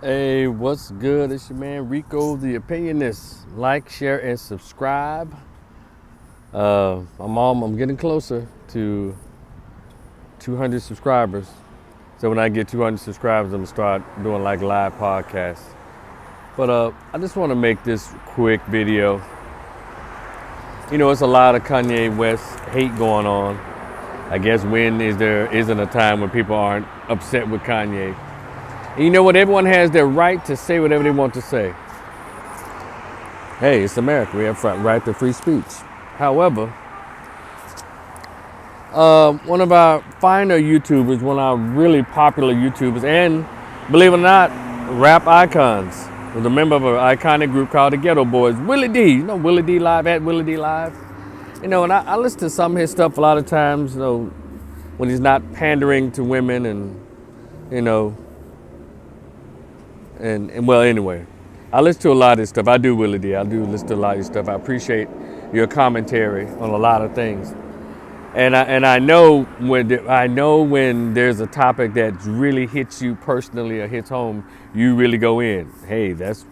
Hey, what's good? It's your man Rico, the opinionist. Like, share, and subscribe. I'm getting closer to 200 subscribers. So when I get 200 subscribers, I'm gonna start doing like live podcasts. But I just want to make this quick video. You know, it's a lot of Kanye West hate going on. I guess when there isn't a time when people aren't upset with Kanye. And you know what? Everyone has their right to say whatever they want to say. Hey, it's America. We have right to free speech. However, one of our finer YouTubers, one of our really popular YouTubers, and believe it or not, rap icons, was a member of an iconic group called the Ghetto Boys. WillieD, you know WillieD Live at WillieD Live. You know, and I listen to some of his stuff a lot of times. You know, when he's not pandering to women, and you know, and well, anyway. I listen to a lot of this stuff. I do, WillieD. I do listen to a lot of this stuff. I appreciate your commentary on a lot of things. And I know when there's a topic that really hits you personally or hits home, you really go in. That's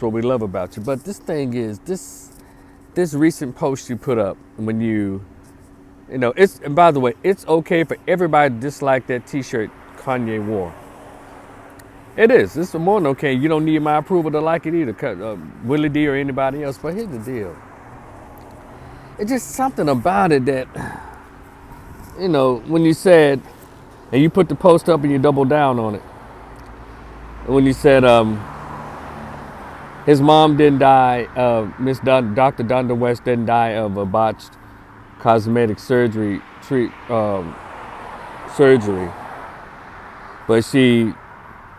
what we love about you. But this thing is this recent post you put up when you know, and by the way, it's okay for everybody to dislike that T-shirt Kanye wore. It is. It's more than okay. You don't need my approval to like it either, WillieD or anybody else. But here's the deal. It's just something about it that, you know, when you said, and you put the post up and you double down on it. When you said his mom didn't die, Dr. Donna West didn't die of a botched cosmetic surgery, but she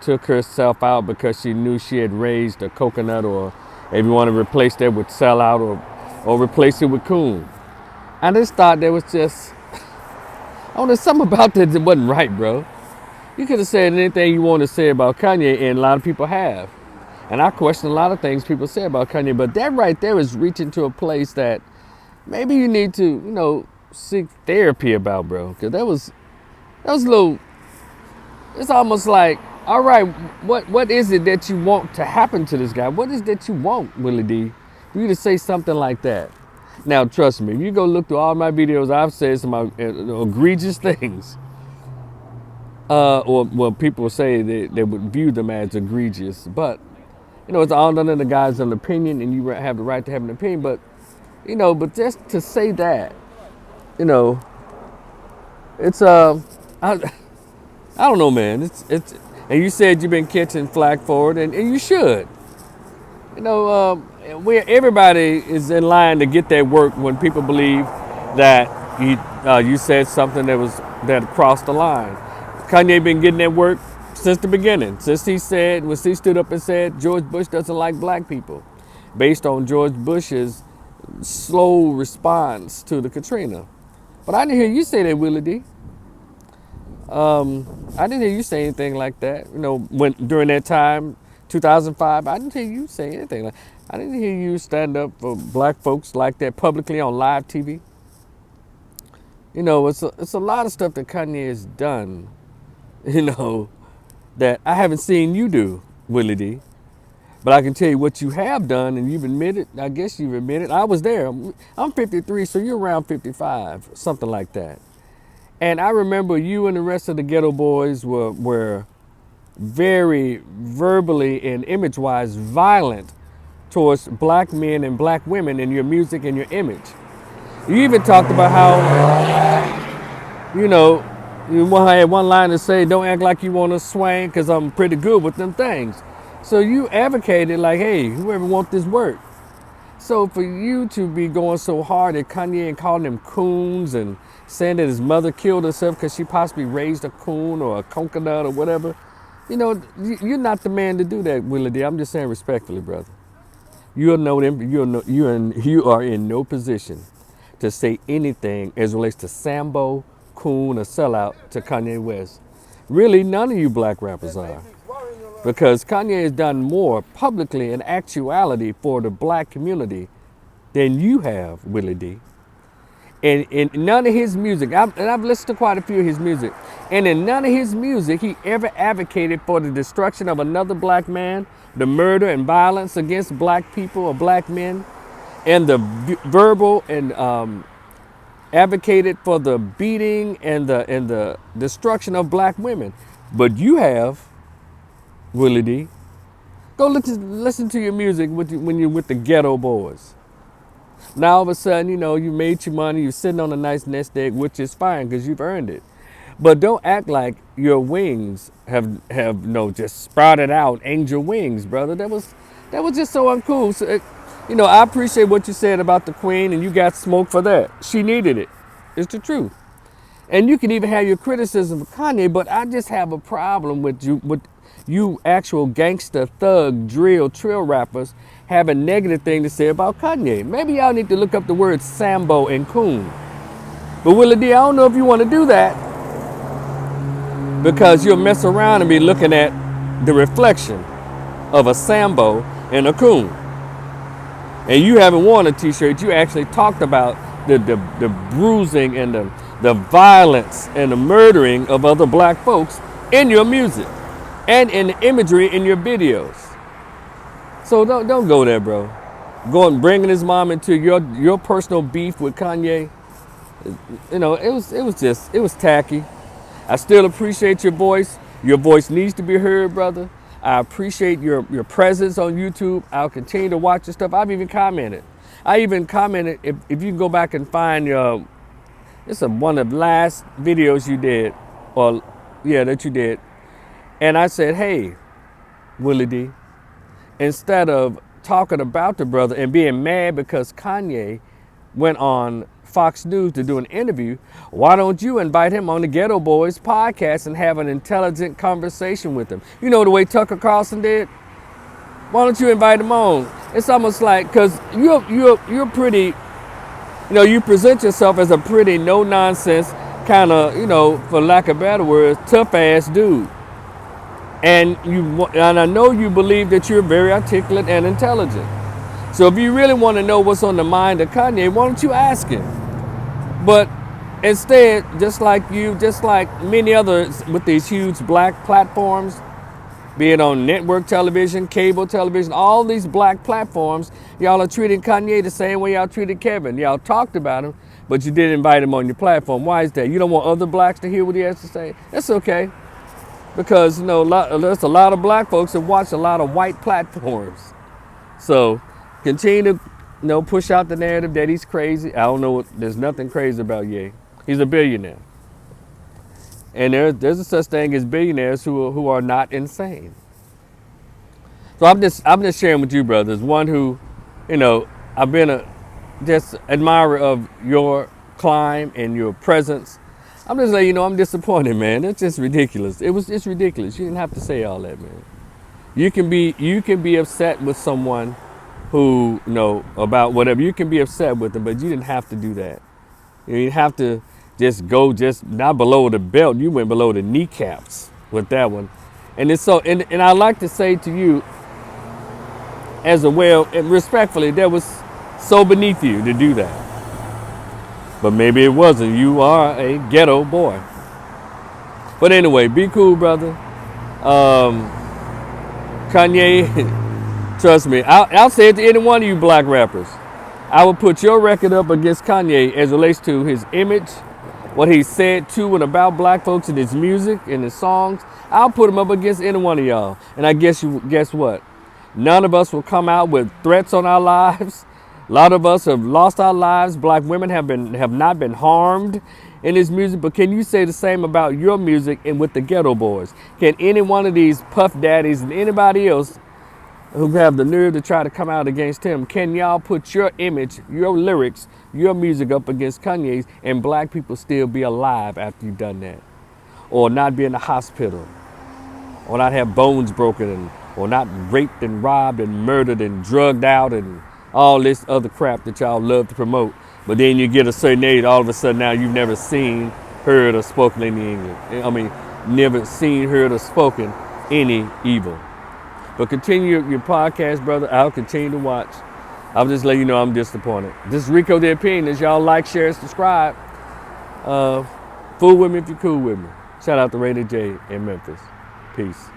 took herself out because she knew she had raised a coconut, or if you want to replace that with sellout, or replace it with coon. I just thought there was just, there's something about that wasn't right, bro. You could have said anything you want to say about Kanye, and a lot of people have. And I question a lot of things people say about Kanye, but that right there is reaching to a place that maybe you need to, you know, seek therapy about, bro. Because that was a little, it's almost like, all right, what is it that you want to happen to this guy? What is that you want, WillieD, for you to say something like that? Now, trust me, if you go look through all my videos, I've said some egregious things. Or people say they would view them as egregious. But, you know, it's all under the guise of an opinion, and you have the right to have an opinion. But, you know, but just to say that, you know, it's, I don't know, man. It's. And you said you've been catching flack for it, and you should. You know, where everybody is in line to get their work when people believe that you said something that crossed the line. Kanye been getting that work since the beginning, when he stood up and said George Bush doesn't like black people, based on George Bush's slow response to the Katrina. But I didn't hear you say that, WillieD. I didn't hear you say anything like that. You know, during that time, 2005, I didn't hear you say anything like. I didn't hear you stand up for black folks like that publicly on live TV. You know, it's a lot of stuff that Kanye has done, you know, that I haven't seen you do, WillieD. But I can tell you what you have done, and you've admitted. I guess you've admitted. I was there. I'm 53, so you're around 55, something like that. And I remember you and the rest of the Ghetto Boys were very verbally and image-wise violent towards black men and black women in your music and your image. You even talked about how, you know, you had one line to say, don't act like you want to swing because I'm pretty good with them things. So you advocated like, hey, whoever want this work. So for you to be going so hard at Kanye and calling them coons and saying that his mother killed herself because she possibly raised a coon or a coconut or whatever, you know, you're not the man to do that, WillieD. I'm just saying respectfully, brother. You are in no position to say anything as relates to Sambo, coon, or sellout to Kanye West. Really, none of you black rappers are. Because Kanye has done more publicly in actuality for the black community than you have, WillieD. And in none of his music, and I've listened to quite a few of his music, and in none of his music he ever advocated for the destruction of another black man, the murder and violence against black people or black men, and the verbal and advocated for the beating and the destruction of black women. But you have, WillieD. Go listen to your music when you're with the Ghetto Boys. Now all of a sudden, you made your money, you're sitting on a nice nest egg, which is fine because you've earned it. But don't act like your wings have just sprouted out angel wings, brother. That was just so uncool. So, I appreciate what you said about the Queen, and you got smoke for that. She needed it. It's the truth. And you can even have your criticism of Kanye, but I just have a problem with you actual gangster, thug, drill, trill rappers have a negative thing to say about Kanye. Maybe y'all need to look up the words Sambo and Coon. But WillieD, I don't know if you want to do that because you'll mess around and be looking at the reflection of a Sambo and a Coon. And you haven't worn a t-shirt. You actually talked about the bruising and the violence and the murdering of other black folks in your music and in the imagery in your videos. So don't go there, bro. Going bringing his mom into your personal beef with Kanye. It was tacky. I still appreciate your voice. Your voice needs to be heard, brother. I appreciate your presence on YouTube. I'll continue to watch your stuff. I've even commented. If you can go back and find this is one of the last videos you did, that you did. And I said, hey, WillieD, instead of talking about the brother and being mad because Kanye went on Fox News to do an interview, why don't you invite him on the Ghetto Boys podcast and have an intelligent conversation with him? You know the way Tucker Carlson did? Why don't you invite him on? It's almost like, because you're pretty, you present yourself as a pretty no-nonsense kind of, for lack of better words, tough-ass dude. And I know you believe that you're very articulate and intelligent. So if you really want to know what's on the mind of Kanye, why don't you ask him? But instead, just like many others with these huge black platforms, be it on network television, cable television, all these black platforms, y'all are treating Kanye the same way y'all treated Kevin. Y'all talked about him, but you didn't invite him on your platform. Why is that? You don't want other blacks to hear what he has to say? That's okay. Because, there's a lot of black folks that watch a lot of white platforms. So continue to, push out the narrative that he's crazy. I don't know. There's nothing crazy about Ye. He's a billionaire. And there's a such thing as billionaires who are not insane. So I'm just sharing with you, brothers. One who, I've been just admirer of your climb and your presence. I'm just letting you know I'm disappointed, man. It's just ridiculous. It's ridiculous. You didn't have to say all that, man. You can be upset with someone who about whatever. You can be upset with them, but you didn't have to do that. You didn't have to just go not below the belt. You went below the kneecaps with that one. And it's so and I like to say to you as and respectfully, that was so beneath you to do that. But maybe it wasn't. You are a ghetto boy. But anyway, be cool, brother. Kanye, trust me, I'll say it to any one of you black rappers. I would put your record up against Kanye as it relates to his image, what he said to and about black folks in his music, in his songs. I'll put him up against any one of y'all. And I guess what? None of us will come out with threats on our lives. A lot of us have lost our lives. Black women have not been harmed in his music. But can you say the same about your music and with the Ghetto Boys? Can any one of these Puff Daddies and anybody else who have the nerve to try to come out against him, can y'all put your image, your lyrics, your music up against Kanye's and black people still be alive after you've done that? Or not be in the hospital? Or not have bones broken? Or not raped and robbed and murdered and drugged out and all this other crap that y'all love to promote. But then you get a certain age, all of a sudden now you've never seen, heard, or spoken any English. I mean, never seen, heard, or spoken any evil. But continue your podcast, brother. I'll continue to watch. I'll just let you know I'm disappointed. This is Rico the Opinionist. Y'all like, share, subscribe. Fool with me if you're cool with me. Shout out to Rated J in Memphis. Peace.